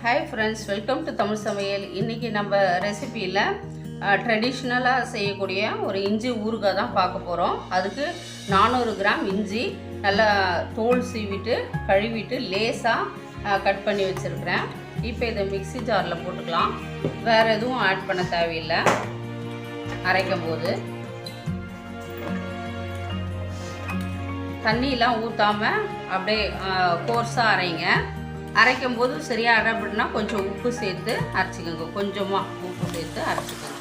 Hi friends, welcome to Tamil Samayal. இன்னைக்கு நம்ம ரெசிபியில் ட்ரெடிஷ்னலாக செய்யக்கூடிய ஒரு இஞ்சி ஊறுகாய் தான் பார்க்க போகிறோம். அதுக்கு 400 கிராம் இஞ்சி நல்லா தோல் சீவிட்டு கழுவிட்டு லேசாக கட் பண்ணி வச்சுருக்கிறேன். இப்போ இதை மிக்ஸி ஜாரில் போட்டுக்கலாம். வேறு எதுவும் ஆட் பண்ண தேவையில்லை. அரைக்கும் போது தண்ணியெலாம் ஊற்றாமல் அப்படியே கோர்ஸாக அரைங்க. அரைக்கும் போது சரியாக அரைப்படனா கொஞ்சம் உப்பு சேர்த்து அரைச்சிக்கோங்க. கொஞ்சமாக உப்பு சேர்த்து அரைச்சிக்கோங்க.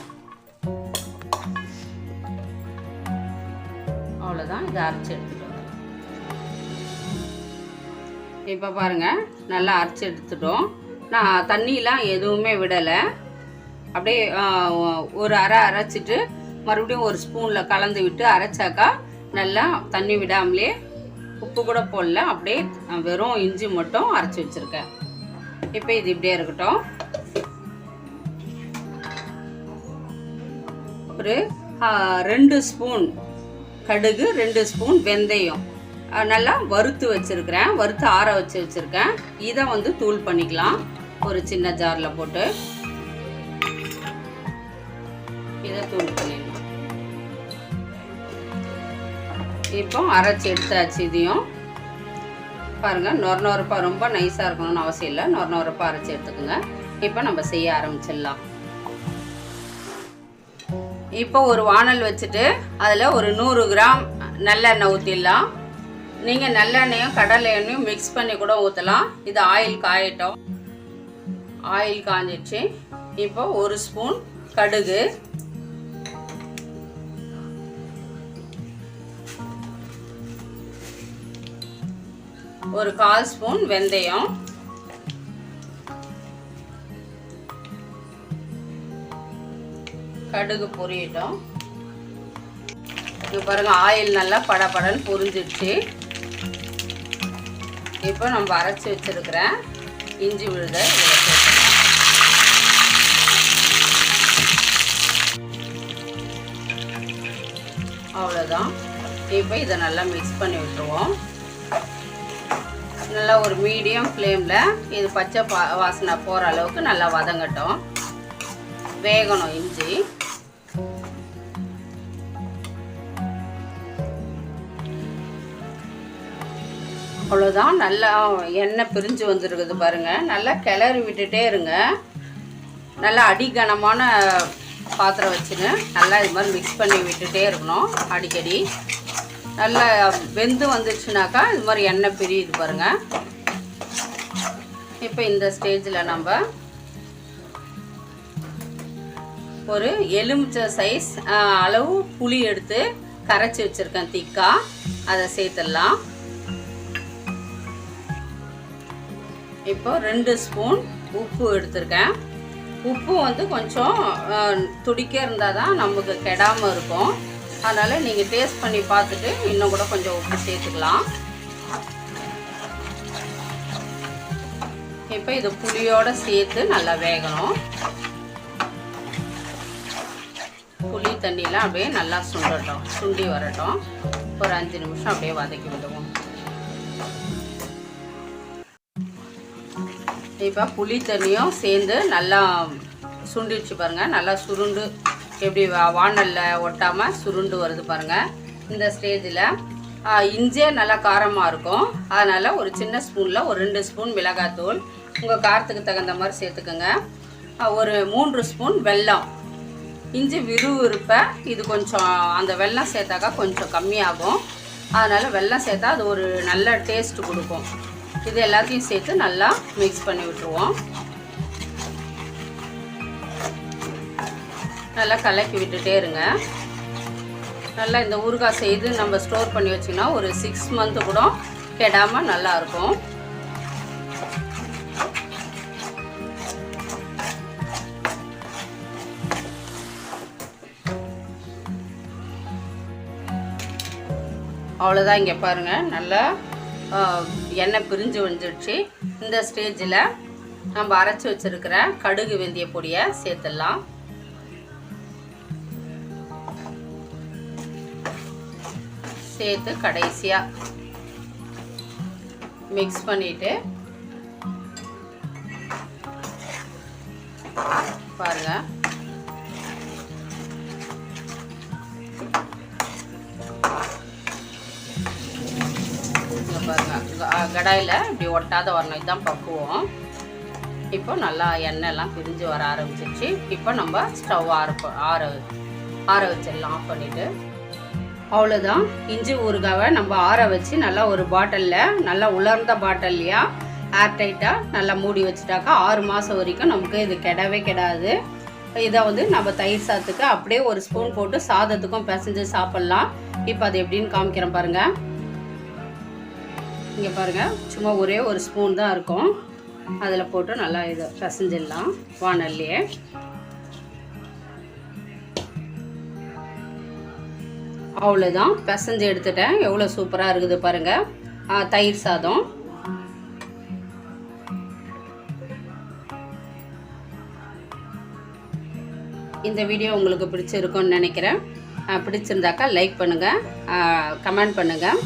அவ்வளோதான், இதை அரைச்சி எடுத்துட்டோம். இப்போ பாருங்கள், நல்லா அரைச்சி எடுத்துட்டோம். நான் தண்ணியெலாம் எதுவுமே விடலை. அப்படியே ஒரு அரைச்சிட்டு மறுபடியும் ஒரு ஸ்பூனில் கலந்து விட்டு அரைச்சாக்கா நல்லா தண்ணி விடாமலே உப்பு கூட போடல, அப்படியே வெறும் இஞ்சி மட்டும் அரைச்சி வச்சுருக்கேன். இப்போ இது இப்படியே இருக்கட்டும். ஒரு 2 ஸ்பூன் கடுகு, 2 ஸ்பூன் வெந்தயம் நல்லா வறுத்து வச்சுருக்கிறேன். வறுத்து ஆற வச்சுருக்கேன். இதை தூள் பண்ணிக்கலாம். ஒரு சின்ன ஜாரில் போட்டு இதை தூள் பண்ணிடலாம். இப்போ அரைச்சி எடுத்தாச்சு. இதையும் பாருங்கள், நொரப்பா ரொம்ப நைஸாக இருக்கணும்னு அவசியம் இல்லை. நொரப்பா அரைச்சி எடுத்துக்கோங்க. இப்போ நம்ம செய்ய ஆரம்பிச்சிடலாம். இப்போ ஒரு வானல் வச்சுட்டு அதில் ஒரு 100 கிராம் நல்லெண்ணெய் ஊற்றிடலாம். நீங்கள் நல்லெண்ணெயும் கடலை எண்ணெயும் மிக்ஸ் பண்ணி கூட ஊற்றலாம். இது ஆயில் காயட்டும். ஆயில் காஞ்சிடுச்சு. இப்போ ஒரு ஸ்பூன் கடுகு, ஒரு 1/4 ஸ்பூன் வெந்தயம், கடுகு பொரியட்டும். இப்போ பாருங்க, ஆயில் நல்லா படபடன்னு பொரிஞ்சிடுச்சு. இப்போ நம்ம அரைச்சி வச்சிருக்கிற இஞ்சி விழுதை இதில் சேர்த்துக்கலாம். அவ்வளோதான். இப்போ இதை நல்லா மிக்ஸ் பண்ணி விட்டுருவோம். நல்லா ஒரு மீடியம் ஃப்ளேமில் இது பச்சை வாசனை போகிற அளவுக்கு நல்லா வதங்கட்டும். வேகணும் இஞ்சி. அவ்வளோதான், நல்லா எண்ணெய் பிரிஞ்சு வந்துருக்குது பாருங்கள். நல்லா கிளறி விட்டுட்டே இருங்க. நல்லா அடிகனமான பாத்திரம் வச்சுன்னு நல்லா இது மாதிரி மிக்ஸ் பண்ணி விட்டுட்டே இருக்கணும் அடிக்கடி. நல்லா வெந்து வந்துச்சுனாக்கா இது மாதிரி எண்ணெய் பிரியுது பாருங்கள். இப்போ இந்த ஸ்டேஜில் நம்ம ஒரு எலுமிச்சை சைஸ் அளவு புளி எடுத்து கரைச்சி வச்சுருக்கேன் திக்கா. அதை சேர்த்துடலாம். இப்போ 2 ஸ்பூன் உப்பு எடுத்திருக்கேன். உப்பு கொஞ்சம் துடிக்க இருந்தால் தான் நமக்கு கெடாமல் இருக்கும். அதனால் நீங்கள் டேஸ்ட் பண்ணி பார்த்துட்டு இன்னும் கூட கொஞ்சம் உப்பு சேர்த்துக்கலாம். இப்போ இது புளியோடு சேர்த்து நல்லா வேகணும். புளி தண்ணியெலாம் அப்படியே நல்லா சுண்டி வரட்டும். ஒரு 5 நிமிஷம் அப்படியே வதக்கி விடுவோம். இப்போ புளி தண்ணியும் சேர்ந்து நல்லா சுண்டிடுச்சு பாருங்கள். நல்லா சுருண்டு எப்படி வானலில் ஒட்டாமல் சுருண்டு வருது பாருங்கள். இந்த ஸ்டேஜில் இஞ்சியே நல்லா காரமாக இருக்கும். அதனால் ஒரு சின்ன ஸ்பூனில் ஒரு 2 ஸ்பூன் மிளகாத்தூள் உங்கள் காரத்துக்கு தகுந்த மாதிரி சேர்த்துக்கோங்க. ஒரு 3 ஸ்பூன் வெல்லம். இஞ்சி விறுவிறுப்பை இது கொஞ்சம் அந்த வெல்லம் சேர்த்தாக்கா கொஞ்சம் கம்மியாகும். அதனால் வெல்லம் சேர்த்தா அது ஒரு நல்ல டேஸ்ட் கொடுக்கும். இது எல்லாத்தையும் சேர்த்து நல்லா மிக்ஸ் பண்ணி விட்டுருவோம். நல்லா கலக்கி விட்டுட்டே இருங்க. நல்லா இந்த ஊறுகாய் செய்து நம்ம ஸ்டோர் பண்ணி வச்சிங்கன்னா ஒரு 6 மந்த்து கூட கெடாமல் நல்லாயிருக்கும். அவ்வளோதான். இங்கே பாருங்கள், நல்லா எண்ணெய் பிரிஞ்சு வந்துடுச்சு. இந்த ஸ்டேஜில் நம்ம அரைச்சி வச்சுருக்கிற கடுகு வெந்தய பொடியை சேர்த்துடலாம். சேர்த்து கடைசியாக மிக்ஸ் பண்ணிவிட்டு பாருங்கள். இங்கே பாருங்கள், கடாயில் இப்படி ஒட்டாத வரணும், இதுதான் பக்குவம். இப்போ நல்லா எண்ணெய்லாம் பிரிஞ்சு வர ஆரம்பிச்சிருச்சு. இப்போ நம்ம ஸ்டவ் ஆற வச்சிடலாம். ஆஃப் பண்ணிவிட்டு அவ்வளோதான். இஞ்சி ஊறுகாவை நம்ம ஆற வச்சு நல்லா ஒரு பாட்டிலில், நல்லா உலர்ந்த பாட்டில்லையா ஏர்டைட்டாக நல்லா மூடி வச்சுட்டாக்கா 6 மாதம் வரைக்கும் நமக்கு இது கெடவே கெடாது. இதை வந்து நம்ம தயிர் சாதத்துக்கு அப்படியே ஒரு ஸ்பூன் போட்டு சாதத்துக்கும் பிசைஞ்சு சாப்பிட்லாம். இப்போ அது எப்படின்னு காமிக்கிறேன் பாருங்கள். இங்கே பாருங்கள், சும்மா ஒரே ஒரு ஸ்பூன் தான் இருக்கும். அதில் போட்டு நல்லா இதை பிசைஞ்சிடலாம் வானல்லையே. அவ்வளோதான், பிசைஞ்சு எடுத்துட்டேன். எவ்வளோ சூப்பராக இருக்குது பாருங்கள் தயிர் சாதம். இந்த வீடியோ உங்களுக்கு பிடிச்சிருக்குன்னு நினைக்கிறேன். பிடிச்சிருந்தாக்கா லைக் பண்ணுங்கள், கமெண்ட் பண்ணுங்கள்,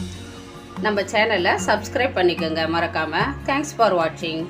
நம்ம சேனலை சப்ஸ்கிரைப் பண்ணிக்கோங்க மறக்காமல். தேங்க்ஸ் ஃபார் வாட்சிங்.